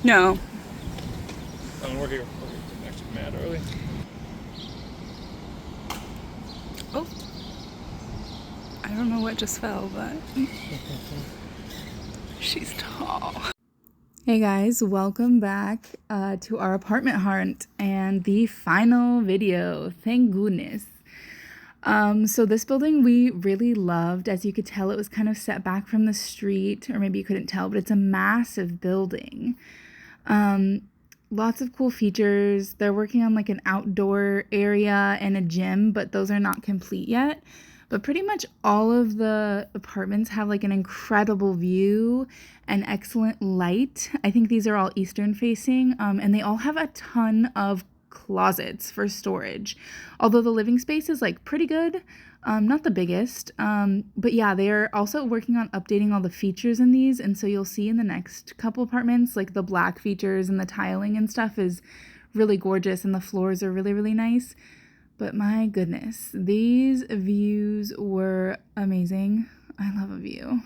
No. Oh, we're here. We're actually mad early. Oh. I don't know what just fell, but she's tall. Hey guys, welcome back to our apartment hunt and the final video. Thank goodness. So this building we really loved. As you could tell, it was kind of set back from the street, or maybe you couldn't tell, but it's a massive building. Lots of cool features. They're working on like an outdoor area and a gym, but those are not complete yet. But pretty much all of the apartments have like an incredible view and excellent light. I think these are all eastern facing, and they all have a ton of closets for storage. Although the living space is like pretty good, not the biggest, but yeah, they are also working on updating all the features in these, and so you'll see in the next couple apartments, like the black features and the tiling and stuff is really gorgeous, and the floors are really, really nice. But my goodness, these views were amazing. I love a view.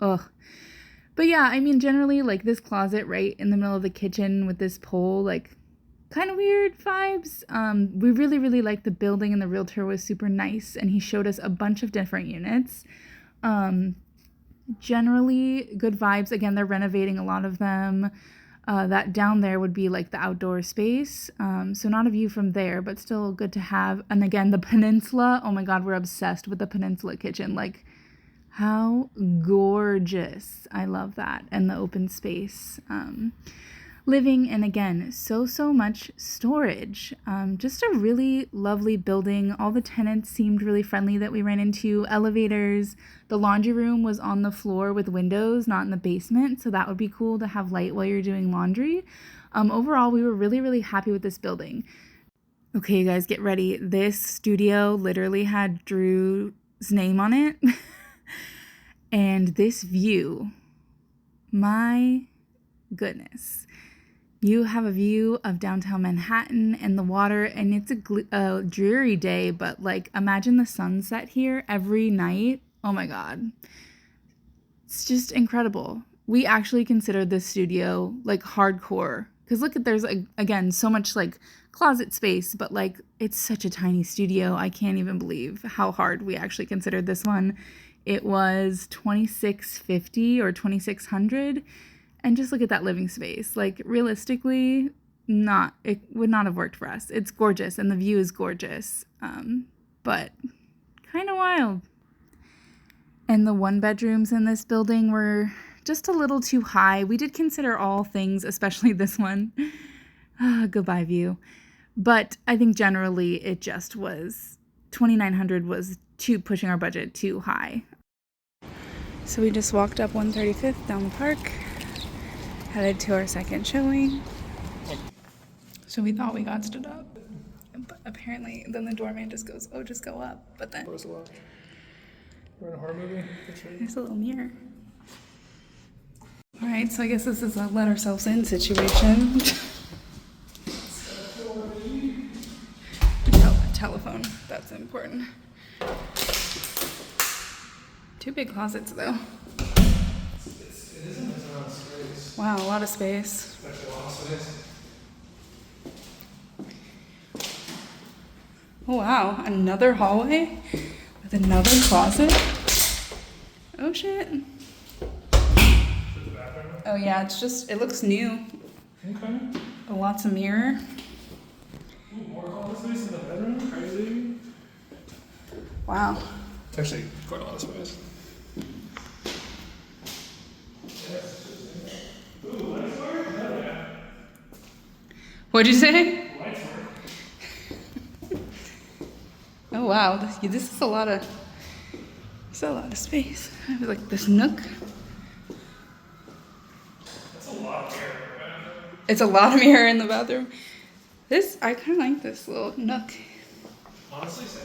Ugh. But yeah, I mean, generally, like this closet right in the middle of the kitchen with this pole, like kind of weird vibes. We really, really liked the building, and the realtor was super nice, and he showed us a bunch of different units. Generally good vibes. Again, they're renovating a lot of them. That down there would be like the outdoor space. So not a view from there, but still good to have. And again, the peninsula. Oh my God, we're obsessed with the peninsula kitchen. Like, how gorgeous. I love that. And the open space. Living, and again, so much storage. Just a really lovely building. All the tenants seemed really friendly that we ran into. Elevators. The laundry room was on the floor with windows, not in the basement, so that would be cool to have light while you're doing laundry. Overall, we were really, really happy with this building. Okay, you guys, get ready. This studio literally had Drew's name on it. And this view, my goodness. You have a view of downtown Manhattan and the water, and it's a dreary day, but like imagine the sunset here every night. Oh my God. It's just incredible. We actually considered this studio like hardcore, because look at, there's again so much like closet space, but like it's such a tiny studio. I can't even believe how hard we actually considered this one. It was $2,650 or $2,600. And just look at that living space. Like realistically, it would not have worked for us. It's gorgeous and the view is gorgeous, but kind of wild. And the 1-bedrooms in this building were just a little too high. We did consider all things, especially this one. Goodbye view. But I think generally it just was, $2,900 was pushing our budget too high. So we just walked up 135th down the park. Headed to our second showing. So we thought we got stood up, but apparently then the doorman just goes, oh, just go up. But then We're in a horror movie. There's a little mirror. All right, so I guess this is a let ourselves in situation. Oh, a telephone, that's important. 2 big closets though. Wow, a lot of space. Oh wow, another hallway with another closet. Oh shit. Oh yeah, it looks new. Okay. Lots of mirror. Ooh, more closet space in the bedroom? Crazy. Wow. It's actually quite a lot of space. What'd you say? Oh wow, this is a lot of space. I have like this nook. That's a lot of mirror. It's a lot of mirror in the bathroom. I kind of like this little nook. Honestly, so.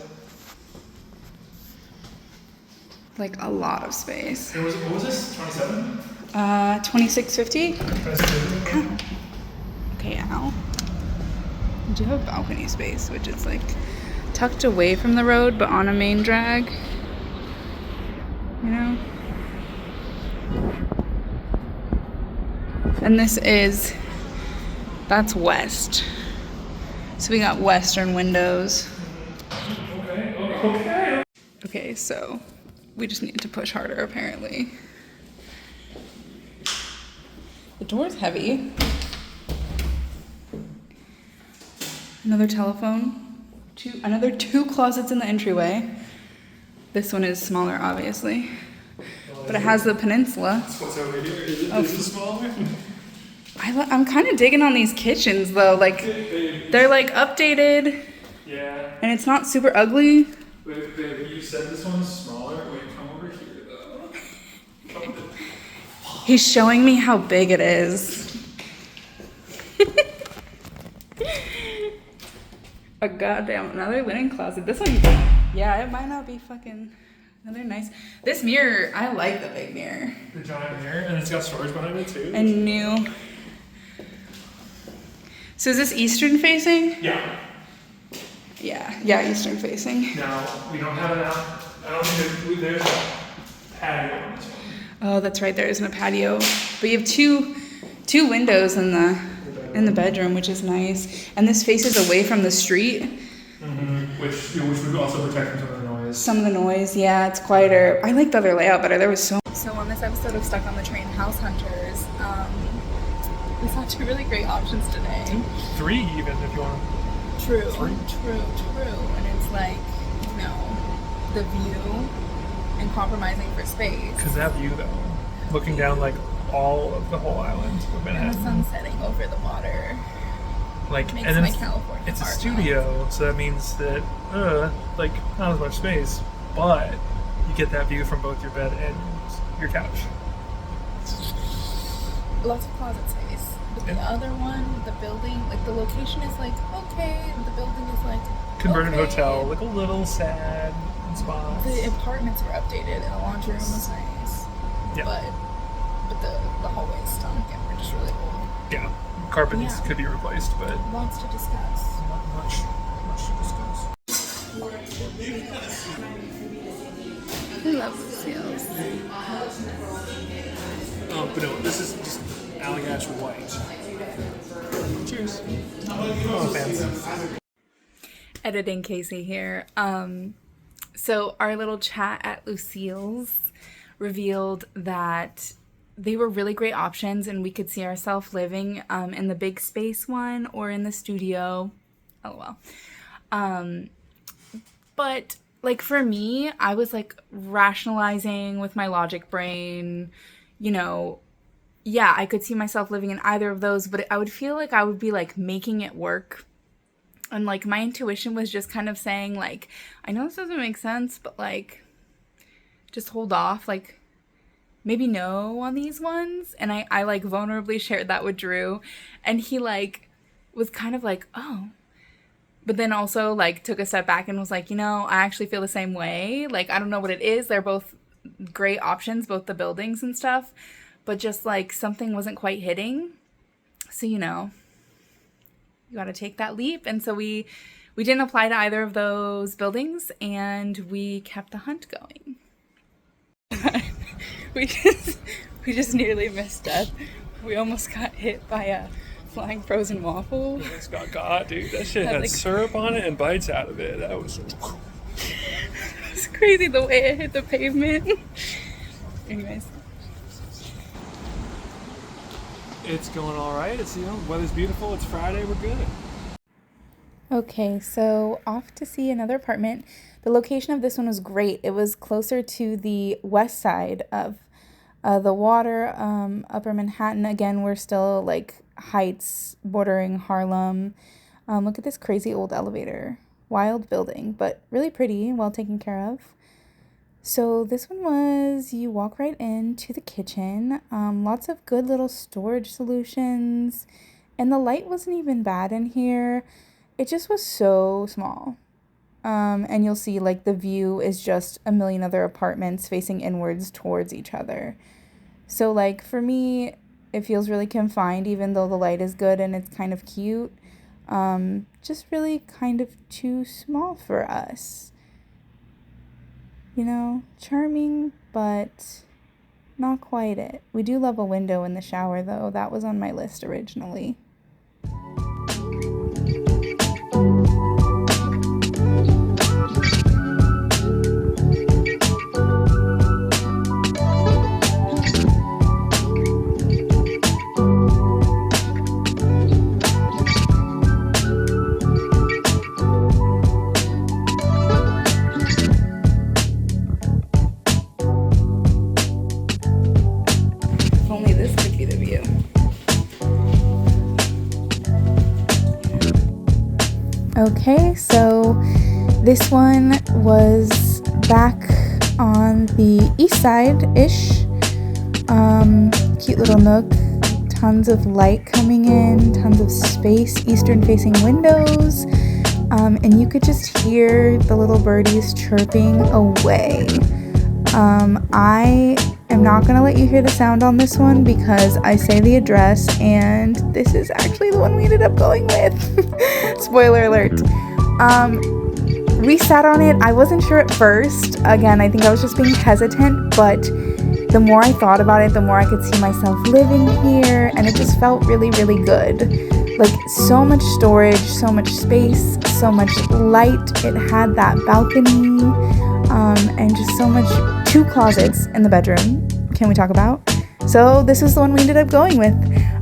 Like a lot of space. What was this? 27? $2,650. Okay, ow. We do have balcony space, which is like tucked away from the road, but on a main drag. You know? And that's west. So we got western windows. Okay. Okay, so we just need to push harder apparently. The door's heavy. Another telephone. Another two closets in the entryway. This one is smaller, obviously. But it has the peninsula. What's over here? Is it smaller? I'm kind of digging on these kitchens though. Like, they're like updated. Yeah. And it's not super ugly. Wait, you said this one's smaller? Wait, come over here though. He's showing me how big it is. A goddamn, another linen closet. This one, yeah, it might not be fucking another nice. This mirror, I like the big mirror. The giant mirror, and it's got storage behind it too. And new. So is this eastern facing? Yeah. Yeah, eastern facing. Now, we don't have enough. I don't think there's a patio on this one. Oh, that's right, there isn't a patio. But you have two windows in the bedroom, which is nice. And this faces away from the street. Mm-hmm. Which would also protect from some of the noise. Some of the noise, yeah, it's quieter. I like the other layout better. There was so on this episode of Stuck on the Train House Hunters, we saw two really great options today. 3 even, if you want. True. And it's like, you know, the view and compromising for space. Because that view though, looking down like all of the whole island of Manhattan. And the sun setting over the water. Like, Makes and then my California it's a heart studio, so that means that like not as much space, but you get that view from both your bed and your couch. Lots of closet space. But the other one, the building, like the location is like okay, and the building is like Converted okay. hotel, like a little sad in spots. The apartments were updated and the laundry room was nice. Yeah. But the hallways stunk and were just really old. Yeah. Carpets could be replaced, but Lots to discuss. not much to discuss. I love Lucille's. But no, this is just Allagash White. Cheers. Oh, fans. Editing Casey here. So our little chat at Lucille's revealed that they were really great options and we could see ourselves living in the big space one or in the studio. LOL. But like for me, I was like rationalizing with my logic brain, you know, yeah, I could see myself living in either of those, but I would feel like I would be like making it work. And like my intuition was just kind of saying like, I know this doesn't make sense, but like just hold off, like maybe no on these ones. And I like vulnerably shared that with Drew, and he like was kind of like, oh, but then also like took a step back and was like, you know, I actually feel the same way. Like, I don't know what it is. They're both great options, both the buildings and stuff, but just like something wasn't quite hitting. So, you know, you got to take that leap. And so we didn't apply to either of those buildings, and we kept the hunt going. we just nearly missed death. We almost got hit by a flying frozen waffle. It's got dude. That shit had like, syrup on it and bites out of it. That was. It's crazy the way it hit the pavement. Anyways. It's going all right. It's, you know, weather's beautiful. It's Friday. We're good. Okay, so off to see another apartment. The location of this one was great. It was closer to the west side of the water, upper Manhattan. Again, we're still like Heights bordering Harlem. Look at this crazy old elevator. Wild building, but really pretty, well taken care of. So this one was, you walk right into the kitchen. Lots of good little storage solutions. And the light wasn't even bad in here. It just was so small. And you'll see like the view is just a million other apartments facing inwards towards each other. So like for me, it feels really confined even though the light is good and it's kind of cute. Just really kind of too small for us. You know, charming, but not quite it. We do love a window in the shower though. That was on my list originally. Only this could be the view. Okay, so this one was back on the east side-ish. Cute little nook, tons of light coming in, tons of space, eastern-facing windows, and you could just hear the little birdies chirping away. I am not going to let you hear the sound on this one because I say the address and this is actually the one we ended up going with. Spoiler alert. We sat on it. I wasn't sure at first. Again, I think I was just being hesitant, but the more I thought about it, the more I could see myself living here, and it just felt really, really good. Like, so much storage, so much space, so much light. It had that balcony, and just so much, 2 closets in the bedroom. Can we talk about? So this is the one we ended up going with.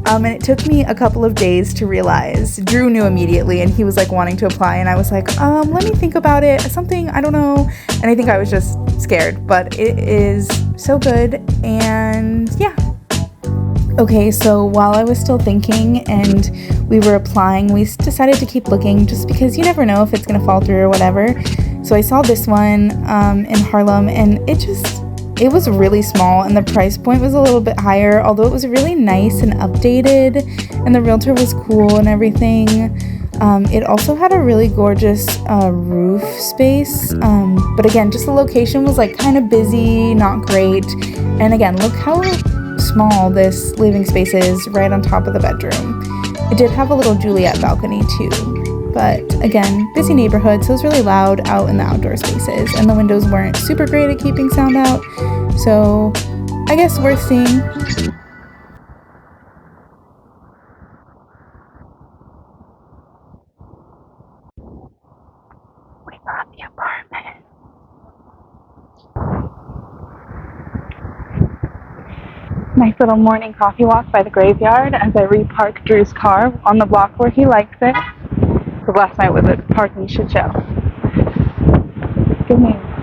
And it took me a couple of days to realize. Drew knew immediately, and he was like wanting to apply, and I was like, let me think about it. Something, I don't know. And I think I was just scared, but it is so good, and yeah. Okay, so while I was still thinking and we were applying, we decided to keep looking just because you never know if it's gonna fall through or whatever. So I saw this one in Harlem, and it was really small, and the price point was a little bit higher, although it was really nice and updated, and the realtor was cool and everything. It also had a really gorgeous roof space, but again, just the location was like kind of busy, not great. And again, look how small this living space is right on top of the bedroom. It did have a little Juliet balcony too, but again, busy neighborhood, so it was really loud out in the outdoor spaces, and the windows weren't super great at keeping sound out, so I guess worth seeing. We got the apartment. Nice little morning coffee walk by the graveyard as I repark Drew's car on the block where he likes it. Because last night was a parking shit show. Good news.